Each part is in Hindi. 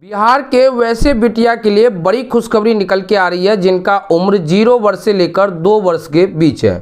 बिहार के वैसे बिटिया के लिए बड़ी खुशखबरी निकल के आ रही है जिनका उम्र 0 वर्ष से लेकर 2 वर्ष के बीच है।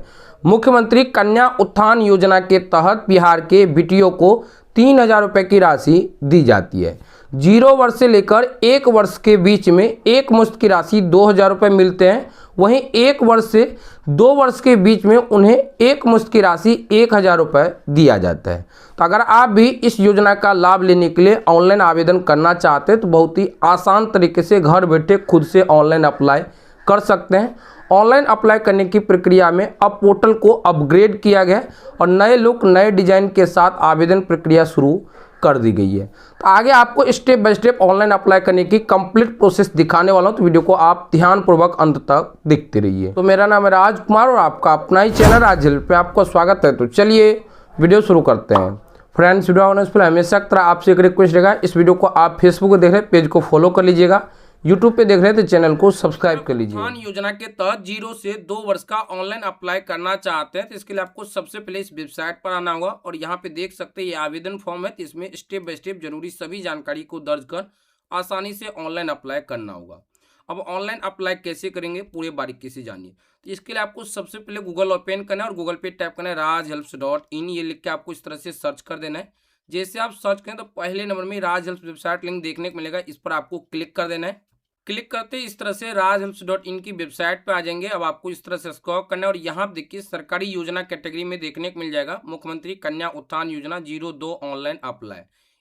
मुख्यमंत्री कन्या उत्थान योजना के तहत बिहार के बिटियों को 3,000 रुपये की राशि दी जाती है। 0 वर्ष से लेकर 1 वर्ष के बीच में एक मुश्त की राशि 2,000 रुपये मिलते हैं। वहीं 1 वर्ष से 2 वर्ष के बीच में उन्हें एक मुश्त की राशि 1,000 रुपये दिया जाता है। तो अगर आप भी इस योजना का लाभ लेने के लिए ऑनलाइन आवेदन करना चाहते हैं तो बहुत ही आसान तरीके से घर बैठे खुद से ऑनलाइन अप्लाई कर सकते हैं। ऑनलाइन अप्लाई करने की प्रक्रिया में अब पोर्टल को अपग्रेड किया गया और नए लुक नए डिजाइन के साथ आवेदन प्रक्रिया शुरू कर दी गई है। तो आगे आपको step by step online apply करने की कंप्लीट प्रोसेस दिखाने वाला हूं, तो वीडियो को आप ध्यानपूर्वक अंत तक देखते रहिए। तो मेरा नाम है राजकुमार और आपका अपना ही चैनल राज हेल्प पे आपको स्वागत है। तो चलिए वीडियो शुरू करते हैं। फ्रेंड्स, वीडियो होने से पहले हमेशा की तरह आपसे एक रिक्वेस्ट रहेगा, इस वीडियो को आप फेसबुक पर देख रहे हैं पेज को फॉलो कर लीजिएगा, यूट्यूब पे देख रहे हैं तो चैनल को सब्सक्राइब कर लीजिए। उत्थान योजना के तहत 0 से 2 वर्ष का ऑनलाइन अप्लाई करना चाहते हैं तो इसके लिए आपको सबसे पहले इस वेबसाइट पर आना होगा और यहाँ पे देख सकते हैं ये आवेदन फॉर्म है। तो इसमें स्टेप बाय स्टेप जरूरी सभी जानकारी को दर्ज कर आसानी से ऑनलाइन अप्लाई करना होगा। अब ऑनलाइन अप्लाई कैसे करेंगे पूरे बारीकी से जानिए। तो इसके लिए आपको सबसे पहले गूगल ओपन करना है और गूगल पे टाइप करना है rajhelps.in। ये लिख के आपको इस तरह से सर्च कर देना है। जैसे आप सर्च करें तो पहले नंबर में राज हेल्प्स वेबसाइट लिंक देखने को मिलेगा, इस पर आपको क्लिक कर देना है। क्लिक करते ही इस तरह से rajhelps.in की वेबसाइट पे आ जाएंगे। अब आपको इस तरह से स्क्रॉल करना है और यहाँ पे देखिए सरकारी योजना कैटेगरी में देखने को मिल जाएगा मुख्यमंत्री कन्या उत्थान योजना 02 ऑनलाइन अप्लाई।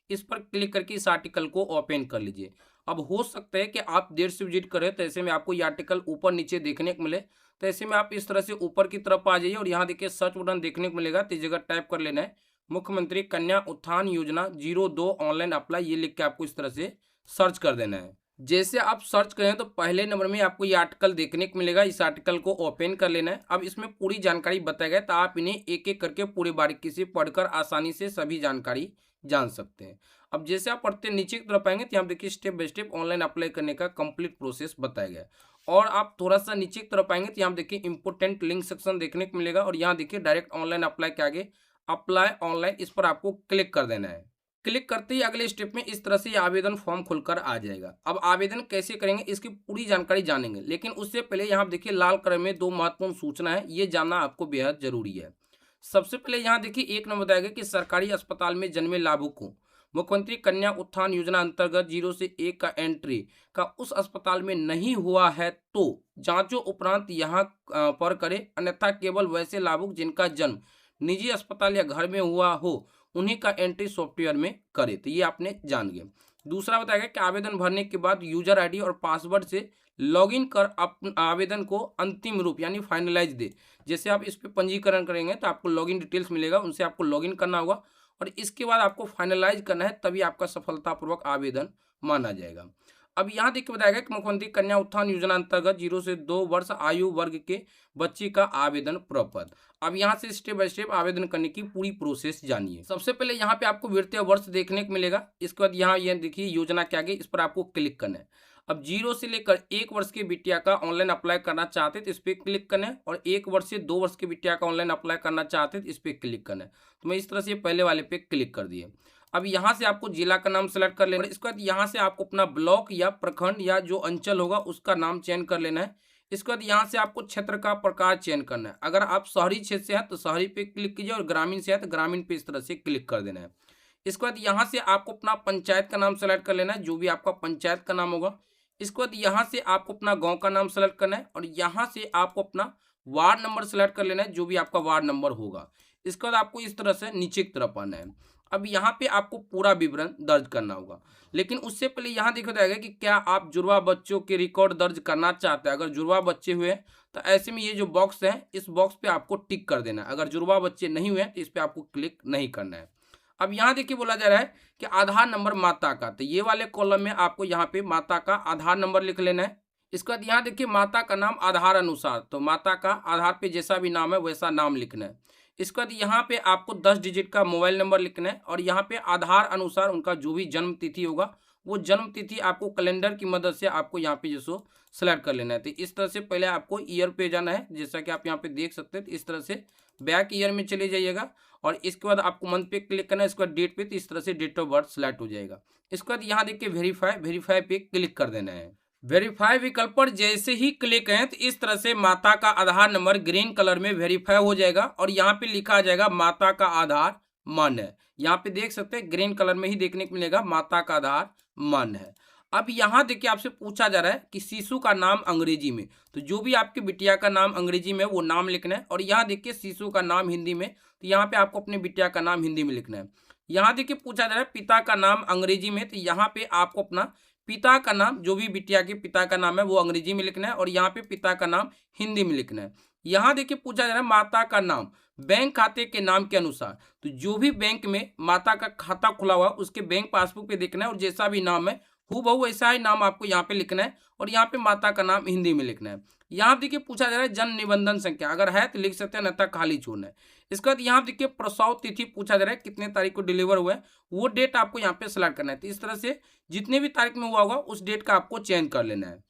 इस पर क्लिक करके इस आर्टिकल को ओपन कर लीजिए। अब हो सकता है कि आप देर से विजिट करें तो ऐसे में आपको ये आर्टिकल ऊपर नीचे देखने को मिले, तो ऐसे में आप इस तरह से ऊपर की तरफ आ जाइए और यहाँ देखिए सर्च बटन देखने को मिलेगा, तो इस जगह टाइप कर लेना है मुख्यमंत्री कन्या उत्थान योजना 02 ऑनलाइन अप्लाई। ये लिख के आपको इस तरह से सर्च कर देना है। जैसे आप सर्च करें तो पहले नंबर में आपको ये आर्टिकल देखने को मिलेगा, इस आर्टिकल को ओपन कर लेना है। अब इसमें पूरी जानकारी बताया गया तो आप इन्हें एक एक करके पूरी बारीकी से पढ़कर आसानी से सभी जानकारी जान सकते हैं। अब जैसे आप पढ़ते नीचे की तरफ आएंगे तो यहाँ देखिए step by step online apply करने का कंप्लीट प्रोसेस बताया गया है। और आप थोड़ा सा नीचे की तरफ आएंगे तो यहाँ देखिए इंपोर्टेंट लिंक सेक्शन देखने को मिलेगा और यहाँ देखिए डायरेक्ट ऑनलाइन अप्लाई के आगे अप्लाई ऑनलाइन, इस पर आपको क्लिक कर देना है। क्लिक करते ही अगले स्टेप में इस तरह से आवेदन फॉर्म खुलकर आ जाएगा। अब आवेदन कैसे करेंगे इसकी पूरी जानकारी जानेंगे, लेकिन उससे पहले यहाँ देखिए लाल कलर में 2 महत्वपूर्ण सूचना है, ये जानना आपको बेहद जरूरी है। सबसे पहले यहाँ देखिए एक नंबर बताया गया कि सरकारी अस्पताल में जन्मे लाभुक को मुख्यमंत्री कन्या उत्थान योजना अंतर्गत 0 से 1 का एंट्री का उस अस्पताल में नहीं हुआ है तो जांचों उपरांत यहाँ पर करे, अन्यथा केवल वैसे लाभुक जिनका जन्म निजी अस्पताल या घर में हुआ हो उन्हीं का एंट्री सॉफ्टवेयर में करे। तो ये आपने जान गए। दूसरा बताया गया कि आवेदन भरने के बाद यूजर आईडी और पासवर्ड से लॉगिन कर आवेदन को अंतिम रूप यानी फाइनलाइज दे। जैसे आप इस पे पंजीकरण करेंगे तो आपको लॉगिन डिटेल्स मिलेगा, उनसे आपको लॉगिन करना होगा और इसके बाद आपको फाइनलाइज करना है, तभी आपका सफलतापूर्वक आवेदन माना जाएगा। अब यहाँ देख के बताया गया कि मुख्यमंत्री कन्या उत्थान योजना अंतर्गत 0 से 2 वर्ष आयु वर्ग के बच्चे का आवेदन प्रपत्र। अब यहाँ से स्टेप बाय स्टेप आवेदन करने की पूरी प्रोसेस जानिए। सबसे पहले यहाँ पे आपको वित्तीय वर्ष देखने को मिलेगा, इसके बाद यहाँ ये देखिए योजना के आगे इस पर आपको क्लिक करना है। अब 0 से लेकर 1 वर्ष की बिटिया का ऑनलाइन अप्लाई करना चाहते तो इस पर क्लिक करना है और 1 वर्ष से 2 वर्ष की बिटिया का ऑनलाइन अप्लाई करना चाहते तो इस पर क्लिक करना है। तो मैं इस तरह से पहले वाले पे क्लिक कर दिए। अब यहाँ से आपको जिला का नाम सेलेक्ट कर लेना है। इसके बाद यहाँ से आपको अपना ब्लॉक या प्रखंड या जो अंचल होगा उसका नाम चयन कर लेना है। इसके बाद यहाँ से आपको क्षेत्र का प्रकार चयन करना है। अगर आप शहरी क्षेत्र से हैं तो शहरी पे क्लिक कीजिए और ग्रामीण से है तो ग्रामीण पे इस तरह से क्लिक कर देना है। इसके बाद यहाँ से आपको अपना पंचायत का नाम सेलेक्ट कर लेना है, जो भी आपका पंचायत का नाम होगा। इसके बाद यहाँ से आपको अपना गाँव का नाम सेलेक्ट करना है और यहाँ से आपको अपना वार्ड नंबर सेलेक्ट कर लेना है, जो भी आपका वार्ड नंबर होगा। इसके बाद आपको इस तरह से नीचे की तरफ आना है। अब यहाँ पे आपको पूरा विवरण दर्ज करना होगा, लेकिन उससे पहले यहाँ देखा जाएगा कि क्या आप जुड़वा बच्चों के रिकॉर्ड दर्ज करना चाहते हैं। अगर जुड़वा बच्चे हुए तो ऐसे में ये जो बॉक्स है इस बॉक्स पे आपको टिक कर देना है। अगर जुड़वा बच्चे नहीं हुए तो इस पे आपको क्लिक नहीं करना है। अब यहाँ देखिए बोला जा रहा है कि आधार नंबर माता का, तो ये वाले कॉलम में आपको यहाँ पे माता का आधार नंबर लिख लेना है। इसके बाद यहाँ देखिए माता का नाम आधार अनुसार, तो माता का आधार पे जैसा भी नाम है वैसा नाम लिखना है। इसके बाद यहाँ पे आपको 10 डिजिट का मोबाइल नंबर लिखना है और यहाँ पे आधार अनुसार उनका जो भी जन्म तिथि होगा वो जन्म तिथि आपको कैलेंडर की मदद से आपको यहाँ पे जैसो सेलेक्ट कर लेना है। तो इस तरह से पहले आपको ईयर पे जाना है, जैसा कि आप यहाँ पे देख सकते हैं। तो इस तरह से बैक ईयर में चले जाइएगा और इसके बाद आपको मंथ पे क्लिक करना है, इसके बाद डेट पे, तो इस तरह से डेट ऑफ बर्थ सेलेक्ट हो जाएगा। इसके बाद यहाँ देखिए वेरीफाई पे क्लिक कर देना है। वेरीफाई विकल्प पर जैसे ही क्लिक करें तो इस तरह से माता का आधार नंबर ग्रीन कलर में वेरीफाई हो जाएगा और यहाँ पे लिखा आ जाएगा माता का आधार मान्य है। यहाँ पे देख सकते हैं ग्रीन कलर में ही देखने को मिलेगा माता का आधार मान्य है। अब यहाँ देखिए आपसे पूछा जा रहा है कि शिशु का नाम अंग्रेजी में, तो जो भी आपकी बिटिया का नाम अंग्रेजी में वो नाम लिखना है। और यहाँ देखिए शिशु का नाम हिंदी में, तो यहाँ पे आपको अपने बिटिया का नाम हिंदी में लिखना है। यहाँ देखिए पूछा जा रहा है पिता का नाम अंग्रेजी में, तो यहाँ पे आपको अपना पिता का नाम, जो भी बिटिया के पिता का नाम है वो अंग्रेजी में लिखना है और यहाँ पे पिता का नाम हिंदी में लिखना है। यहाँ देखिए पूछा जा रहा है माता का नाम बैंक खाते के नाम के अनुसार, तो जो भी बैंक में माता का खाता खुला हुआ उसके बैंक पासबुक पे देखना है और जैसा भी नाम है हूबहू वैसा ही नाम आपको यहाँ पे लिखना है और यहाँ पे माता का नाम हिंदी में लिखना है। यहाँ देखिए पूछा जा रहा है जन्म निबंधन संख्या, अगर है तो लिख सकते हैं, अन्यथा खाली छोड़ना है। इसके बाद यहाँ देखिए प्रसव तिथि पूछा जा रहा है कितने तारीख को डिलीवर हुआ है, वो डेट आपको यहाँ पे सेलेक्ट करना है। तो इस तरह से जितने भी तारीख में हुआ होगा उस डेट का आपको चेंज कर लेना है।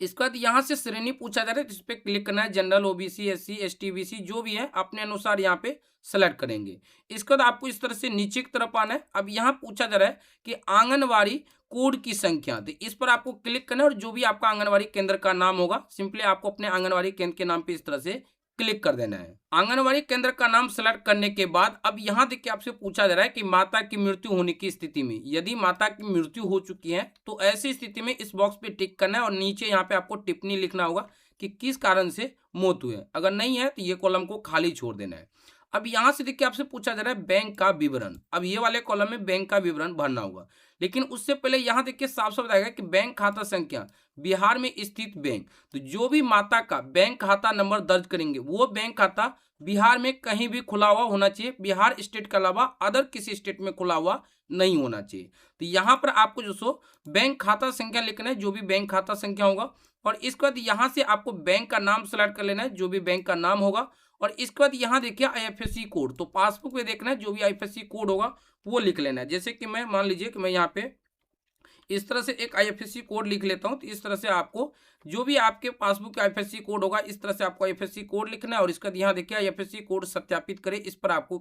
इसके बाद यहाँ से श्रेणी पूछा जा रहा है, इस पर क्लिक करना है। General, OBC, SC, ST, BC जो भी है अपने अनुसार यहाँ पे सेलेक्ट करेंगे। इसके बाद आपको इस तरह से नीचे की तरफ आना है। अब यहाँ पूछा जा रहा है कि आंगनवाड़ी कोड की संख्या, तो इस पर आपको क्लिक करना है और जो भी आपका आंगनवाड़ी केंद्र का नाम होगा सिंपली आपको अपने आंगनवाड़ी केंद्र के नाम पे इस तरह से क्लिक कर देना है। आंगनवाड़ी केंद्र का नाम सेलेक्ट करने के बाद अब यहाँ देखिए आपसे पूछा जा रहा है कि माता की मृत्यु होने की स्थिति में, यदि माता की मृत्यु हो चुकी है तो ऐसी स्थिति में इस बॉक्स पे टिक करना है और नीचे यहाँ पे आपको टिप्पणी लिखना होगा कि किस कारण से मौत हुई है। अगर नहीं है तो ये कॉलम को खाली छोड़ देना है। अब यहाँ से देखिए आपसे पूछा जा रहा है बैंक का विवरण, अब ये वाले कॉलम में बैंक का विवरण भरना होगा, लेकिन उससे पहले यहाँ देखिए साफ साफ बताएगा कि बैंक खाता संख्या बिहार में स्थित बैंक, तो जो भी माता का बैंक खाता नंबर दर्ज करेंगे वो बैंक खाता बिहार में कहीं भी खुला हुआ होना चाहिए, बिहार स्टेट के अलावा अदर किसी स्टेट में खुला हुआ नहीं होना चाहिए। तो यहाँ पर आपको जो सो बैंक खाता संख्या लिखना है, जो भी बैंक खाता संख्या होगा, और इसके बाद यहाँ से आपको बैंक का नाम सेलेक्ट कर लेना है, जो भी बैंक का नाम होगा। और इसके बाद यहाँ देखिए आईएफएससी कोड, तो पासबुक में देखना है जो भी आईएफएससी कोड होगा वो लिख लेना है। जैसे कि मैं मान लीजिए कि मैं यहाँ पे इस तरह से एक आईएफएससी कोड लिख लेता हूँ, तो इस तरह से आपको जो भी आपके पासबुक का आईएफएससी कोड होगा इस तरह से आपको आईएफएससी कोड लिखना है और इसके बाद यहाँ देखिए आईएफएससी कोड सत्यापित करें, इस पर आपको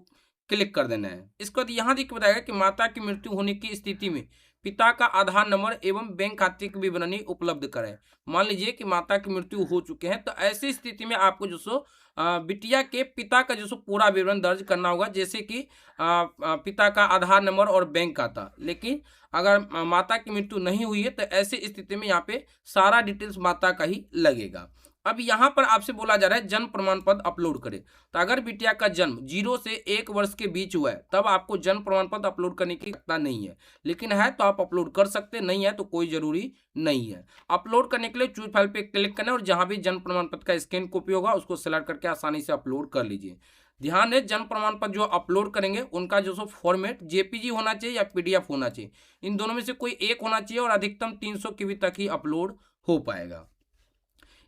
क्लिक कर देना है। इसके बाद यहाँ देखिए बताएगा कि माता की मृत्यु होने की स्थिति में पिता का आधार नंबर एवं बैंक खाते की विवरणी उपलब्ध कराएं। मान लीजिए कि माता की मृत्यु हो चुके हैं तो ऐसी स्थिति में आपको जो सो बिटिया के पिता का जो सो पूरा विवरण दर्ज करना होगा, जैसे कि पिता का आधार नंबर और बैंक खाता। लेकिन अगर माता की मृत्यु नहीं हुई है तो ऐसी स्थिति में यहाँ पे सारा डिटेल्स माता का ही लगेगा। अब यहाँ पर आपसे बोला जा रहा है जन्म प्रमाण पत्र अपलोड करें, तो अगर बिटिया का जन्म 0 से 1 वर्ष के बीच हुआ है तब आपको जन्म प्रमाण पत्र अपलोड करने की आवश्यकता नहीं है, लेकिन है तो आप अपलोड कर सकते, नहीं है तो कोई जरूरी नहीं है। अपलोड करने के लिए चूज फाइल पे क्लिक करना है और जहां भी जन्म प्रमाण पत्र का स्कैन कॉपी होगा उसको सेलेक्ट करके आसानी से अपलोड कर लीजिए। ध्यान दें जन्म प्रमाण पत्र जो अपलोड करेंगे उनका जो सो फॉर्मेट जेपीजी होना चाहिए या पीडीएफ होना चाहिए, इन दोनों में से कोई एक होना चाहिए और अधिकतम 300 KB तक ही अपलोड हो पाएगा।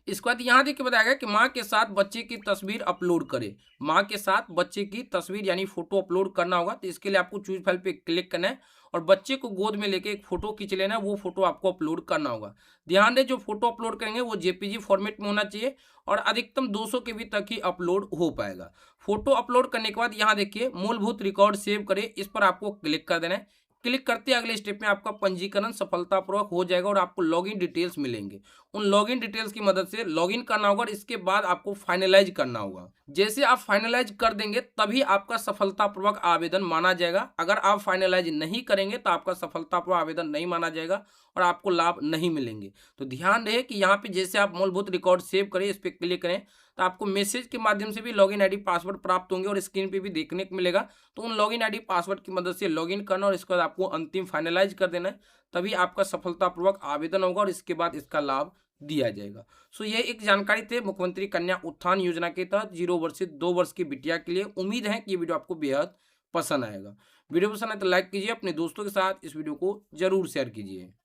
इसके बाद यहाँ देखिए बताएगा कि माँ के साथ बच्चे की तस्वीर अपलोड करें। माँ के साथ बच्चे की तस्वीर यानी फोटो अपलोड करना होगा, तो इसके लिए आपको चूज फाइल पे क्लिक करना है और बच्चे को गोद में लेके एक फोटो खींच लेना है, वो फोटो आपको अपलोड करना होगा। ध्यान दें जो फोटो अपलोड करेंगे वो जेपीजी फॉर्मेट में होना चाहिए और अधिकतम 200 KB तक ही अपलोड हो पाएगा। फोटो अपलोड करने के बाद यहाँ देखिए मूलभूत रिकॉर्ड सेव करें, इस पर आपको क्लिक कर देना है। क्लिक करते हैं अगले स्टेप में आपका पंजीकरण सफलतापूर्वक हो जाएगा और आपको लॉगिन डिटेल्स मिलेंगे। उन लॉगिन डिटेल्स की मदद से लॉगिन करना होगा और इसके बाद आपको फाइनलाइज करना होगा। जैसे आप फाइनलाइज कर देंगे तभी आपका सफलतापूर्वक आवेदन माना जाएगा। अगर आप फाइनलाइज नहीं करेंगे तो आपका सफलतापूर्वक आवेदन नहीं माना जाएगा और आपको लाभ नहीं मिलेंगे। तो ध्यान रहे कि यहाँ पे जैसे आप मूलभूत रिकॉर्ड सेव करें, इस पर क्लिक करें तो आपको मैसेज के माध्यम से भी लॉगिन आईडी पासवर्ड प्राप्त होंगे और स्क्रीन पे भी देखने को मिलेगा। तो उन लॉगिन आईडी पासवर्ड की मदद से लॉगिन करना और इसके बाद आपको अंतिम फाइनलाइज कर देना है, तभी आपका सफलतापूर्वक आवेदन होगा और इसके बाद इसका लाभ दिया जाएगा। सो ये एक जानकारी थे मुख्यमंत्री कन्या उत्थान योजना के तहत 0 वर्ष से 2 वर्ष की बिटिया के लिए। उम्मीद है कि ये वीडियो आपको बेहद पसंद आएगा। वीडियो पसंद आए तो लाइक कीजिए, अपने दोस्तों के साथ इस वीडियो को जरूर शेयर कीजिए।